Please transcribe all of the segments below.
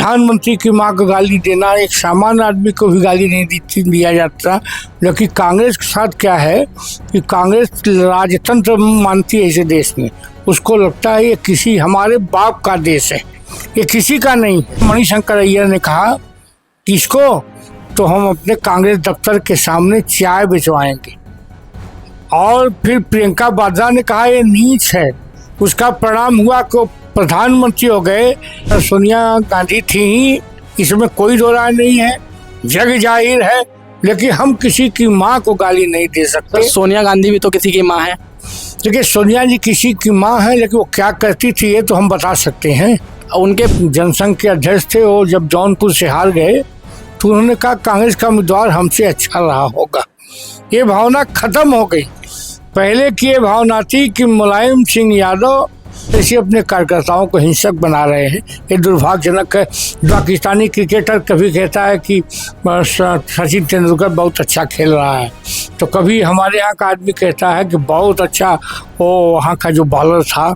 प्रधानमंत्री की माँ को गाली देना, एक सामान्य आदमी को भी गाली नहीं दिया जाता। लेकिन कांग्रेस के साथ क्या है कि कांग्रेस राजतंत्र मानती है इस देश में। उसको लगता है ये किसी हमारे बाप का देश है, ये किसी का नहीं। मणिशंकर अय्यर ने कहा कि इसको तो हम अपने कांग्रेस दफ्तर के सामने चाय बिचवाएंगे। और फिर प्रियंका वाड्रा ने कहा ये नीच है। उसका परिणाम हुआ कि प्रधानमंत्री हो गए। सोनिया गांधी थी, इसमें कोई दो राय नहीं है, जग जाहिर है। लेकिन हम किसी की माँ को गाली नहीं दे सकते। सोनिया गांधी भी तो किसी की माँ है। देखिए, सोनिया जी किसी की माँ है, लेकिन वो क्या करती थी ये तो हम बता सकते हैं। उनके जनसंघ के अध्यक्ष थे, वो जब जौनपुर से हार गए तो उन्होंने कहा कांग्रेस का उम्मीदवार हमसे अच्छा रहा होगा। ये भावना खत्म हो गई। पहले की ये भावना थी कि मुलायम सिंह यादव ऐसे अपने कार्यकर्ताओं को हिंसक बना रहे हैं। ये दुर्भाग्यजनक है। पाकिस्तानी क्रिकेटर कभी कहता है कि सचिन तेंदुलकर बहुत अच्छा खेल रहा है, तो कभी हमारे यहाँ का आदमी कहता है कि बहुत अच्छा वो वहाँ का जो बॉलर था।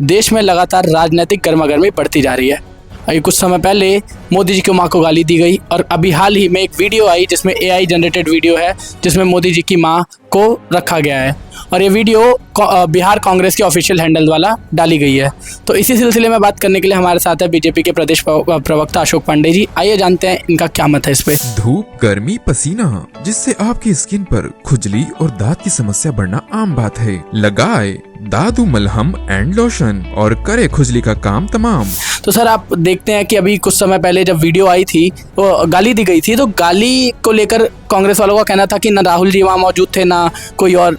देश में लगातार राजनीतिक गर्मागर्मी बढ़ती जा रही है। अभी कुछ समय पहले मोदी जी की माँ को गाली दी गई और अभी हाल ही में एक वीडियो आई जिसमें AI जनरेटेड वीडियो है, जिसमें मोदी जी की माँ को रखा गया है और ये वीडियो बिहार कांग्रेस के ऑफिशियल हैंडल वाला डाली गई है। तो इसी सिलसिले में बात करने के लिए हमारे साथ है बीजेपी के प्रदेश प्रवक्ता अशोक पांडे जी। आइए जानते हैं इनका क्या मत है इस पे। धूप, गर्मी, पसीना, जिससे आपकी स्किन पर खुजली और दांत की समस्या बढ़ना आम बात है। लगाए दादू मलहम एंड लोशन और करे खुजली का काम तमाम। तो सर, आप देखते हैं कि अभी कुछ समय पहले जब वीडियो आई थी, वो गाली दी गई थी, तो गाली को लेकर कांग्रेस वालों का कहना था कि ना राहुल जी वहाँ मौजूद थे, ना कोई और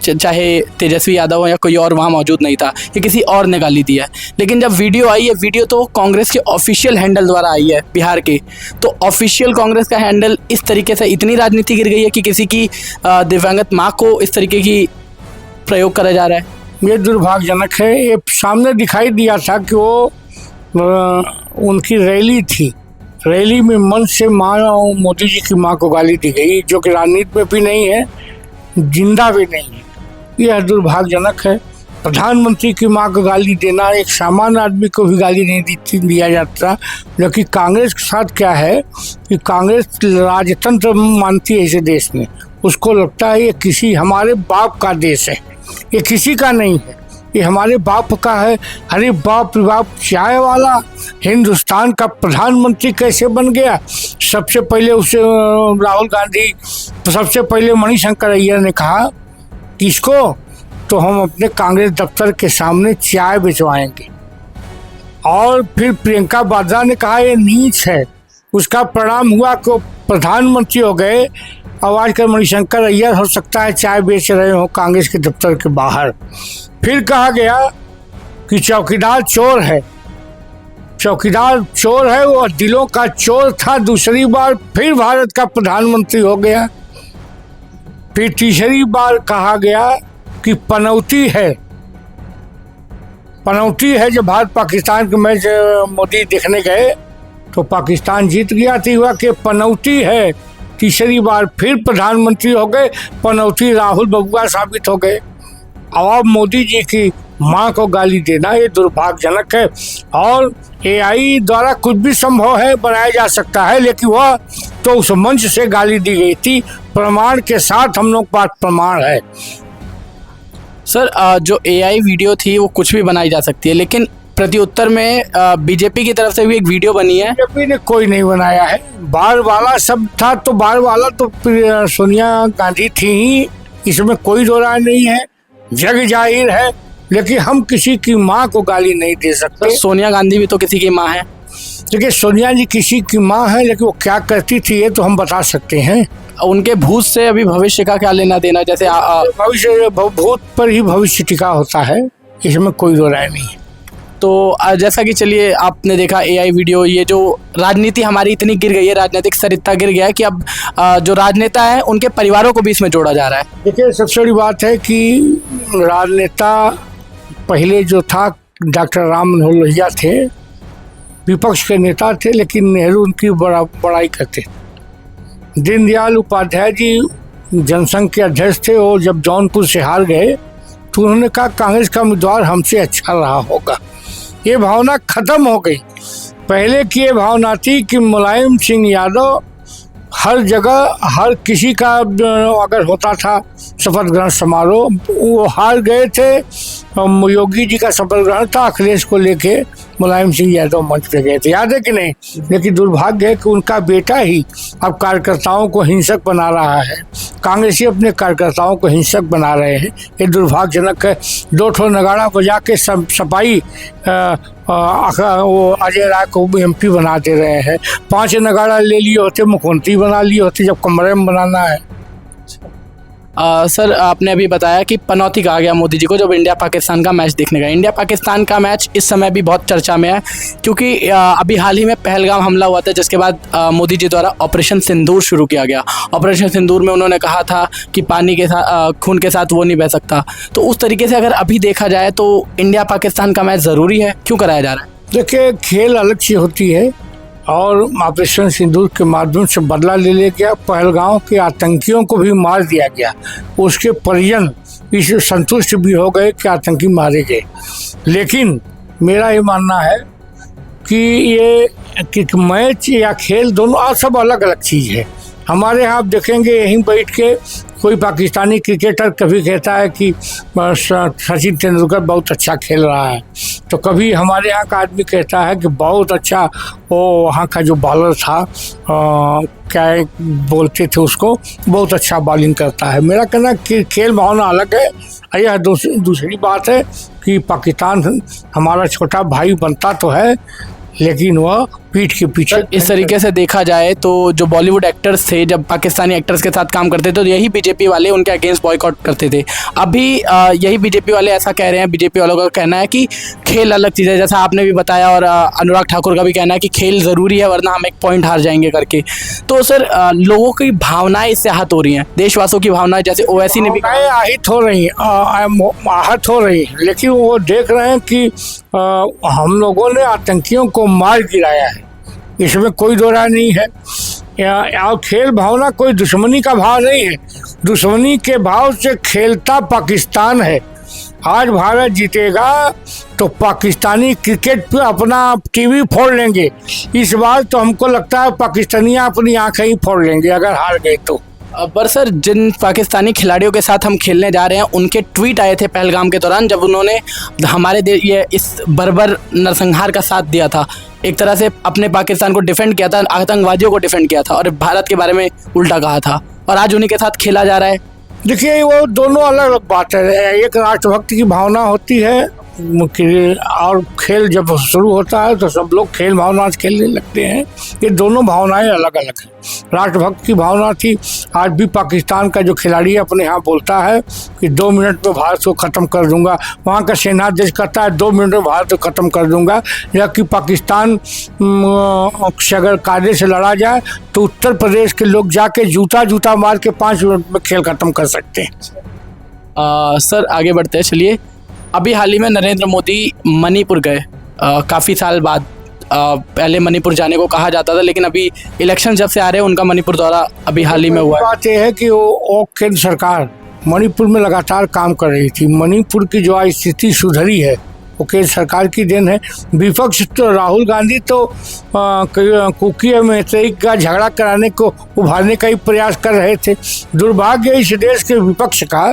चाहे तेजस्वी यादव हो या कोई और वहाँ मौजूद नहीं था, ये किसी और ने गाली दी है। लेकिन जब वीडियो आई है, वीडियो तो कांग्रेस के ऑफिशियल हैंडल द्वारा आई है बिहार के, तो ऑफिशियल कांग्रेस का हैंडल इस तरीके से इतनी राजनीति गिर गई है कि किसी की दिव्यांगत माँ को इस तरीके की प्रयोग करा जा रहा है। ये दुर्भाग्यजनक है। ये सामने दिखाई दिया था कि वो उनकी रैली थी, रैली में मंच से मोदी जी की माँ को गाली दी गई, जो कि राजनीति में भी नहीं है, जिंदा भी नहीं है। यह दुर्भाग्यजनक है। प्रधानमंत्री की माँ को गाली देना, एक सामान्य आदमी को भी गाली नहीं दिया जाता। लेकिन कांग्रेस के साथ क्या है कि कांग्रेस राजतंत्र मानती है इस देश में। उसको लगता है ये किसी हमारे बाप का देश है, ये किसी का नहीं है, ये हमारे बाप का है। अरे बाप रे बाप, चाय वाला हिंदुस्तान का प्रधानमंत्री कैसे बन गया? सबसे पहले उसे राहुल गांधी, सबसे पहले मणिशंकर अय्यर ने कहा कि इसको तो हम अपने कांग्रेस दफ्तर के सामने चाय बिचवाएंगे। और फिर प्रियंका वाड्रा ने कहा ये नीच है। उसका परिणाम हुआ कि प्रधानमंत्री हो गए। आवाज कर मणिशंकर अय्यर हो सकता है चाय बेच रहे हो कांग्रेस के दफ्तर के बाहर। फिर कहा गया कि चौकीदार चोर है। चौकीदार चोर है, वो दिलों का चोर था। दूसरी बार फिर भारत का प्रधानमंत्री हो गया। फिर तीसरी बार कहा गया कि पनौती है। पनौती है। जब भारत पाकिस्तान के मैच मोदी देखने गए तो पाकिस्तान जीत गया थी, हुआ कि पनौती है। तीसरी बार फिर प्रधानमंत्री हो गए, पनौती राहुल बबुआ साबित हो गए। अब मोदी जी की माँ को गाली देना ये दुर्भाग्यजनक है। और AI द्वारा कुछ भी संभव है, बनाया जा सकता है, लेकिन वह तो उस मंच से गाली दी गई थी। प्रमाण के साथ हम लोग पास प्रमाण है। सर, जो AI वीडियो थी वो कुछ भी बनाई जा सकती है, लेकिन प्रत्युत्तर में बीजेपी की तरफ से भी एक वीडियो बनी है। बीजेपी ने कोई नहीं बनाया है। बार वाला सब था, तो बार वाला तो सोनिया गांधी थी ही, इसमें कोई दो राय नहीं है, जग जाहिर है। लेकिन हम किसी की माँ को गाली नहीं दे सकते। सोनिया गांधी भी तो किसी की माँ है। देखिए, सोनिया जी किसी की माँ है, लेकिन वो क्या करती थी ये तो हम बता सकते हैं। उनके भूत से अभी भविष्य का क्या लेना देना? जैसे भविष्य, भूत पर ही भविष्य टिका होता है, इसमें कोई दो राय नहीं है। तो जैसा कि चलिए आपने देखा AI वीडियो, ये जो राजनीति हमारी इतनी गिर गई है, राजनीतिक स्तर इतना गिर गया है कि अब जो राजनेता है उनके परिवारों को भी इसमें जोड़ा जा रहा है। देखिए, सबसे बड़ी बात है कि राजनेता पहले जो था डॉक्टर राम मनोहर लोहिया थे, विपक्ष के नेता थे, लेकिन नेहरू उनकी बड़ाई करते। दीनदयाल उपाध्याय जी जनसंघ के अध्यक्ष थे, और जब जौनपुर से हार गए तो उन्होंने कहा कांग्रेस का उम्मीदवार हमसे अच्छा रहा होगा। ये भावना खत्म हो गई। पहले की ये भावना थी कि मुलायम सिंह यादव हर जगह, हर किसी का अगर होता था शपथ ग्रहण समारोह, वो हार गए थे। योगी जी का शपथ ग्रहण था, अखिलेश को लेके मुलायम सिंह यादव मंच पे गए थे, याद है कि नहीं? लेकिन दुर्भाग्य है कि उनका बेटा ही अब कार्यकर्ताओं को हिंसक बना रहा है। कांग्रेसी अपने कार्यकर्ताओं को हिंसक बना रहे हैं, ये दुर्भाग्यजनक है। 2 ठो नगाड़ा बजा के सपाई वो अजय राय को MP बना दे रहे हैं। 5 नगाड़ा ले लिए होते, मुख्यमंत्री बना लिए होते, जब कमरे में बनाना है। सर, आपने अभी बताया कि पनौती कहा गया मोदी जी को जब इंडिया पाकिस्तान का मैच देखने गए। इंडिया पाकिस्तान का मैच इस समय भी बहुत चर्चा में है, क्योंकि अभी हाल ही में पहलगाम हमला हुआ था, जिसके बाद मोदी जी द्वारा ऑपरेशन सिंदूर शुरू किया गया। ऑपरेशन सिंदूर में उन्होंने कहा था कि पानी के साथ, खून के साथ वो नहीं बह सकता। तो उस तरीके से अगर अभी देखा जाए तो इंडिया पाकिस्तान का मैच ज़रूरी है, क्यों कराया जा रहा है? देखिए, खेल अलग चीज होती है और ऑपरेशन सिंदूर के माध्यम से बदला ले लिया गया। पहलगाम के आतंकियों को भी मार दिया गया। उसके परिजन इससे संतुष्ट भी हो गए कि आतंकी मारे गए। लेकिन मेरा ये मानना है कि ये मैच या खेल दोनों सब अलग अलग चीज़ है। हमारे यहाँ आप देखेंगे, यहीं बैठ के कोई पाकिस्तानी क्रिकेटर कभी कहता है कि सचिन तेंदुलकर बहुत अच्छा खेल रहा है, तो कभी हमारे यहाँ का आदमी कहता है कि बहुत अच्छा वो वहाँ का जो बॉलर था, क्या बोलते थे उसको, बहुत अच्छा बॉलिंग करता है। मेरा कहना कि खेल भावना अलग है। यह दूसरी बात है कि पाकिस्तान हमारा छोटा भाई बनता तो है, लेकिन वह पीठ के पीछे। इस तरीके से देखा जाए तो जो बॉलीवुड एक्टर्स थे, जब पाकिस्तानी एक्टर्स के साथ काम करते थे तो यही बीजेपी वाले उनके अगेंस्ट बॉयकॉट करते थे। अभी यही बीजेपी वाले ऐसा कह रहे हैं। बीजेपी वालों का कहना है कि खेल अलग चीज़ है, जैसा आपने भी बताया, और अनुराग ठाकुर का भी कहना है कि खेल ज़रूरी है वरना हम एक पॉइंट हार जाएंगे करके। तो सर, लोगों की भावनाएं इससे आहत हो रही हैं, देशवासियों की भावनाएं, जैसे ओवैसी ने भी आहत हो रही हैं, लेकिन वो देख रहे हैं कि हम लोगों ने आतंकियों को मार गिराया है, इसमें कोई दो राय नहीं है। और खेल भावना कोई दुश्मनी का भाव नहीं है, दुश्मनी के भाव से खेलता पाकिस्तान है। आज भारत जीतेगा तो पाकिस्तानी क्रिकेट पे अपना टीवी फोड़ लेंगे। इस बार तो हमको लगता है पाकिस्तानियाँ अपनी आंखें ही फोड़ लेंगे अगर हार गए तो। पर सर, जिन पाकिस्तानी खिलाड़ियों के साथ हम खेलने जा रहे हैं, उनके ट्वीट आए थे पहलगाम के दौरान, जब उन्होंने हमारे देश ये इस बर्बर नरसंहार का साथ दिया था, एक तरह से अपने पाकिस्तान को डिफेंड किया था, आतंकवादियों को डिफेंड किया था और भारत के बारे में उल्टा कहा था, और आज उन्हीं के साथ खेला जा रहा है। देखिए, वो दोनों अलग अलग बात है। एक राष्ट्रभक्ति की भावना होती है और खेल जब शुरू होता है तो सब लोग खेल भावना से खेलने लगते हैं। ये दोनों भावनाएं अलग अलग हैं। राष्ट्रभक्त की भावना थी, आज भी पाकिस्तान का जो खिलाड़ी अपने यहाँ बोलता है कि 2 मिनट में भारत को ख़त्म कर दूंगा, वहाँ का सेनाध्यक्ष कहता है 2 मिनट में भारत को ख़त्म कर दूंगा। जबकि पाकिस्तान से अगर कायदे से लड़ा जाए तो उत्तर प्रदेश के लोग जाके जूता मार के 5 मिनट में खेल ख़त्म कर सकते हैं। सर, आगे बढ़ते हैं, चलिए। अभी हाल ही में नरेंद्र मोदी मणिपुर गए, काफ़ी साल बाद। पहले मणिपुर जाने को कहा जाता था, लेकिन अभी इलेक्शन जब से आ रहे हैं उनका मणिपुर दौरा अभी हाल ही में हुआ है। बात यह है कि वो केंद्र सरकार मणिपुर में लगातार काम कर रही थी। मणिपुर की जो आज स्थिति सुधरी है वो केंद्र सरकार की देन है। विपक्ष तो राहुल गांधी तो कुकी में का झगड़ा कराने को उभारने का ही प्रयास कर रहे थे। दुर्भाग्य इस देश के विपक्ष का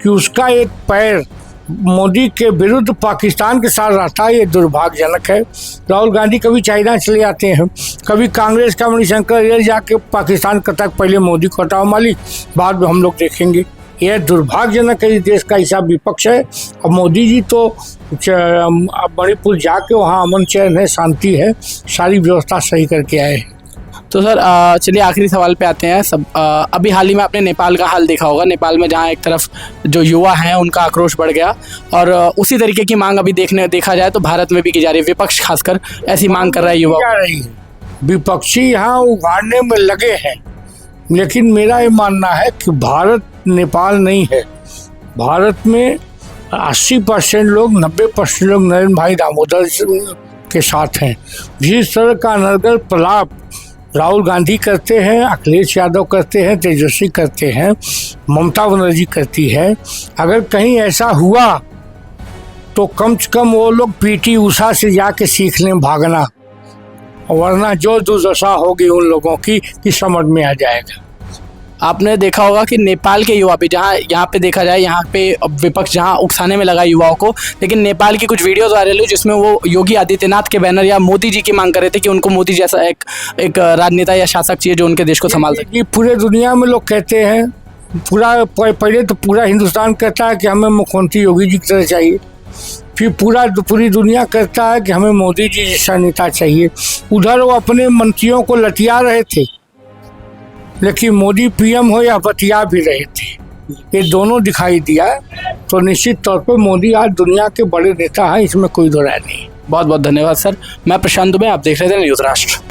कि उसका एक पैर मोदी के विरुद्ध पाकिस्तान के साथ रहता है, ये दुर्भाग्यजनक है। राहुल गांधी कभी चाइना चले जाते हैं, कभी कांग्रेस का मणिशंकर ये जाके पाकिस्तान कहता है पहले मोदी को हटाओ मालिक, बाद में हम लोग देखेंगे। यह दुर्भाग्यजनक है, इस देश का ऐसा विपक्ष है। अब मोदी जी तो मणिपुर जाके वहाँ अमन चैन है, शांति है, सारी व्यवस्था सही करके आए हैं। तो सर, चलिए आखिरी सवाल पे आते हैं। अभी हाल ही में आपने नेपाल का हाल देखा होगा। नेपाल में जहाँ एक तरफ जो युवा हैं उनका आक्रोश बढ़ गया, और उसी तरीके की मांग अभी देखा जाए तो भारत में भी की जा रही है। विपक्ष खासकर ऐसी मांग कर रहा है युवा। विपक्षी यहाँ उभारने में लगे हैं, लेकिन मेरा ये मानना है कि भारत नेपाल नहीं है। भारत में 80% लोग, 90% लोग नरेंद्र भाई दामोदर के साथ हैं। जिस तरह का अनर्गल प्रलाप राहुल गांधी करते हैं, अखिलेश यादव करते हैं, तेजस्वी करते हैं, ममता बनर्जी करती है, अगर कहीं ऐसा हुआ तो कम से कम वो लोग पीटी उषा से जाके सीख लें भागना, वरना जो दुर्दशा होगी उन लोगों की कि समझ में आ जाएगा। आपने देखा होगा कि नेपाल के युवा भी, जहाँ यहाँ पे देखा जाए, यहाँ पे विपक्ष जहाँ उकसाने में लगा युवाओं को, लेकिन नेपाल की कुछ वीडियोस वायरल हुई जिसमें वो योगी आदित्यनाथ के बैनर या मोदी जी की मांग कर रहे थे कि उनको मोदी जैसा एक राजनेता या शासक चाहिए जो उनके देश को संभाल सके। ये पूरे दुनिया में लोग कहते हैं, पहले तो पूरा हिंदुस्तान कहता है कि हमें मुख्यमंत्री योगी जी की तरह चाहिए, फिर पूरी दुनिया कहता है कि हमें मोदी जी जैसा नेता चाहिए। उधर वो अपने मंत्रियों को लटिया रहे थे, लेकिन मोदी पीएम हो या बतिया भी रहे थे, ये दोनों दिखाई दिया। तो निश्चित तौर पर मोदी आज दुनिया के बड़े नेता हैं, इसमें कोई दो राय नहीं। बहुत बहुत धन्यवाद सर। मैं प्रशांत दुबे, आप देख रहे थे न्यूज़ राष्ट्र।